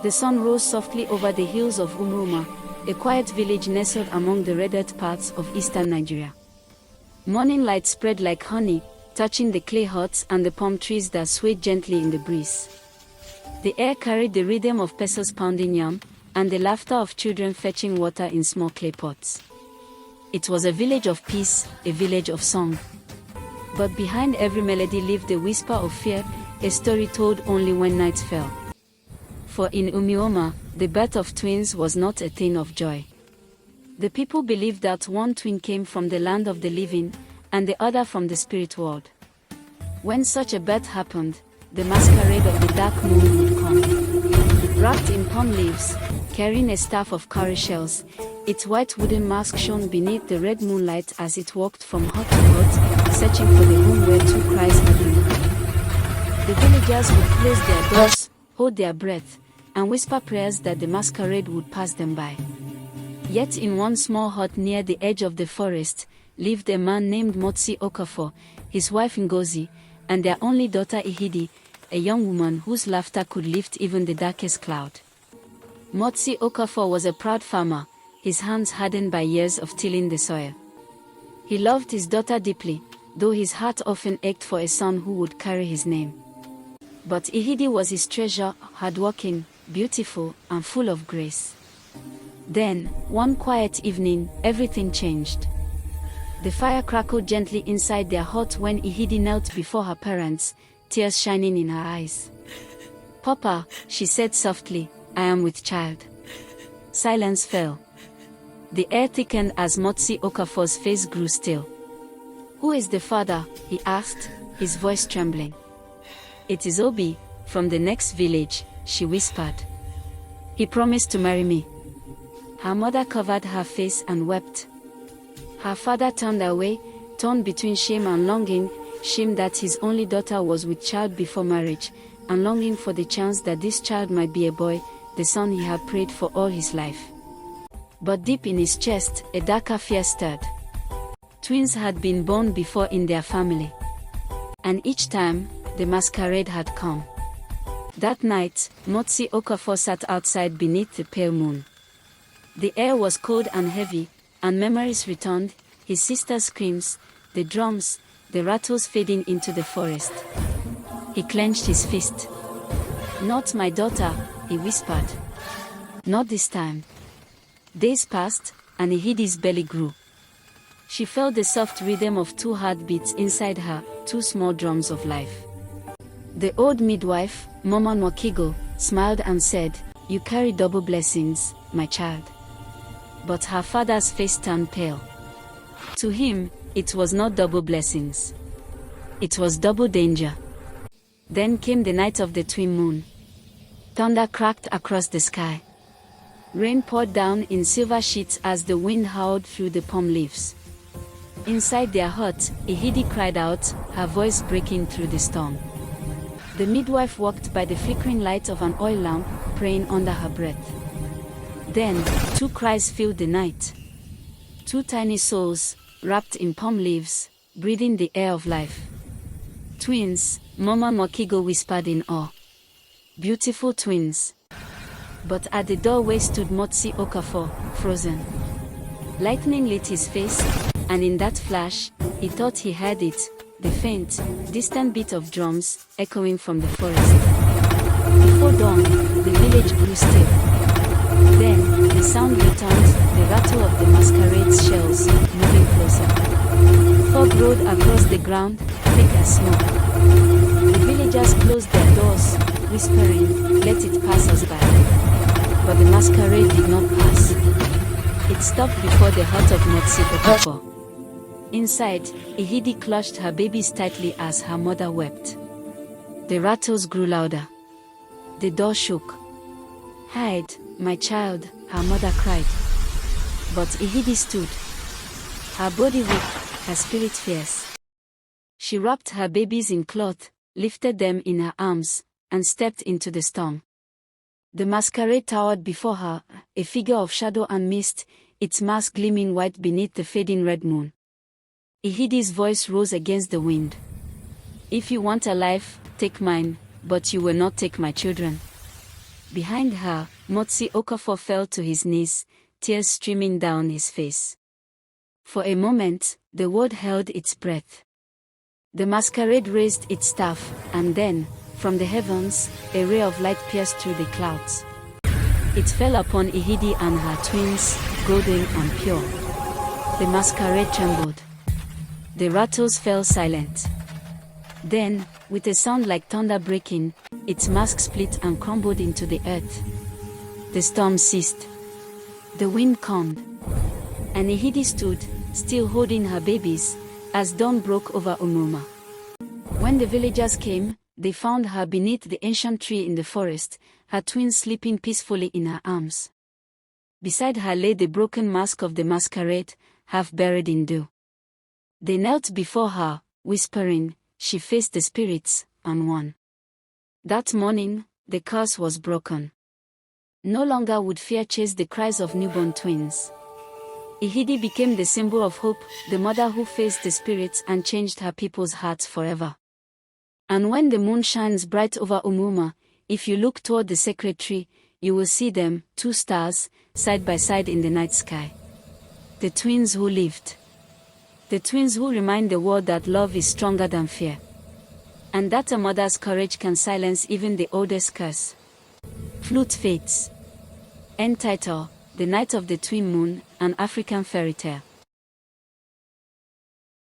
The sun rose softly over the hills of Umuoma, a quiet village nestled among the red-earth parts of eastern Nigeria. Morning light spread like honey, touching the clay huts and the palm trees that swayed gently in the breeze. The air carried the rhythm of pesos pounding yam, and the laughter of children fetching water in small clay pots. It was a village of peace, a village of song. But behind every melody lived a whisper of fear, a story told only when night fell. For in Umuoma, the birth of twins was not a thing of joy. The people believed that one twin came from the land of the living, and the other from the spirit world. When such a birth happened, the masquerade of the dark moon would come. Wrapped in palm leaves, carrying a staff of cowrie shells, its white wooden mask shone beneath the red moonlight as it walked from hut to hut, searching for the home where two cries had been heard. The villagers would close their doors, hold their breath, and whisper prayers that the masquerade would pass them by. Yet in one small hut near the edge of the forest, lived a man named Motsi Okafor, his wife Ngozi, and their only daughter Ihidi, a young woman whose laughter could lift even the darkest cloud. Motsi Okafor was a proud farmer, his hands hardened by years of tilling the soil. He loved his daughter deeply, though his heart often ached for a son who would carry his name. But Ihidi was his treasure, hardworking, beautiful, and full of grace. Then, one quiet evening, everything changed. The fire crackled gently inside their hut when Ihidi knelt before her parents, tears shining in her eyes. "Papa," she said softly, "I am with child." Silence fell. The air thickened as Motsi Okafor's face grew still. "Who is the father?" he asked, his voice trembling. "It is Obi, from the next village," she whispered. "He promised to marry me." Her mother covered her face and wept. Her father turned away, torn between shame and longing, shame that his only daughter was with child before marriage, and longing for the chance that this child might be a boy, the son he had prayed for all his life. But deep in his chest, a darker fear stirred. Twins had been born before in their family. And each time, the masquerade had come. That night, Motsi Okafor sat outside beneath the pale moon. The air was cold and heavy, and memories returned, his sister's screams, the drums, the rattles fading into the forest. He clenched his fist. "Not my daughter," he whispered. "Not this time." Days passed, and Ihidi's belly grew. She felt the soft rhythm of two heartbeats inside her, two small drums of life. The old midwife, Mama Nwakigo, smiled and said, "You carry double blessings, my child." But her father's face turned pale. To him, it was not double blessings. It was double danger. Then came the night of the twin moon. Thunder cracked across the sky. Rain poured down in silver sheets as the wind howled through the palm leaves. Inside their hut, Ihidi cried out, her voice breaking through the storm. The midwife walked by the flickering light of an oil lamp, praying under her breath. Then, two cries filled the night. Two tiny souls, wrapped in palm leaves, breathing the air of life. "Twins," Mama Nwakigo whispered in awe. "Beautiful twins." But at the doorway stood Motsi Okafor, frozen. Lightning lit his face, and in that flash, he thought he heard it, the faint, distant beat of drums, echoing from the forest. Before dawn, the village grew still. Then, the sound returned, the rattle of the masquerade's shells, moving closer. Fog rolled across the ground, thick as smoke. The villagers closed their doors, whispering, "Let it pass us by." But the masquerade did not pass. It stopped before the hut of Motsi Okafor. Inside, Ihidi clutched her babies tightly as her mother wept. The rattles grew louder. The door shook. "Hide, my child," her mother cried. But Ihidi stood. Her body weak, her spirit fierce. She wrapped her babies in cloth, lifted them in her arms, and stepped into the storm. The masquerade towered before her, a figure of shadow and mist, its mask gleaming white beneath the fading red moon. Ihidi's voice rose against the wind. "If you want a life, take mine, but you will not take my children." Behind her, Motsi Okafor fell to his knees, tears streaming down his face. For a moment, the world held its breath. The masquerade raised its staff, and then, from the heavens, a ray of light pierced through the clouds. It fell upon Ihidi and her twins, golden and pure. The masquerade trembled. The rattles fell silent. Then, with a sound like thunder breaking, its mask split and crumbled into the earth. The storm ceased. The wind calmed. And Ihidi stood, still holding her babies, as dawn broke over Umurma. When the villagers came, they found her beneath the ancient tree in the forest, her twins sleeping peacefully in her arms. Beside her lay the broken mask of the masquerade, half buried in dew. They knelt before her, whispering. She faced the spirits, and won. That morning, the curse was broken. No longer would fear chase the cries of newborn twins. Ihidi became the symbol of hope, the mother who faced the spirits and changed her people's hearts forever. And when the moon shines bright over Umurma, if you look toward the sacred tree, you will see them, 2 stars, side by side in the night sky. The twins who lived. The twins who remind the world that love is stronger than fear. And that a mother's courage can silence even the oldest curse. Flute Fates. End title: The Night of the Twin Moon, an African Fairy Tale.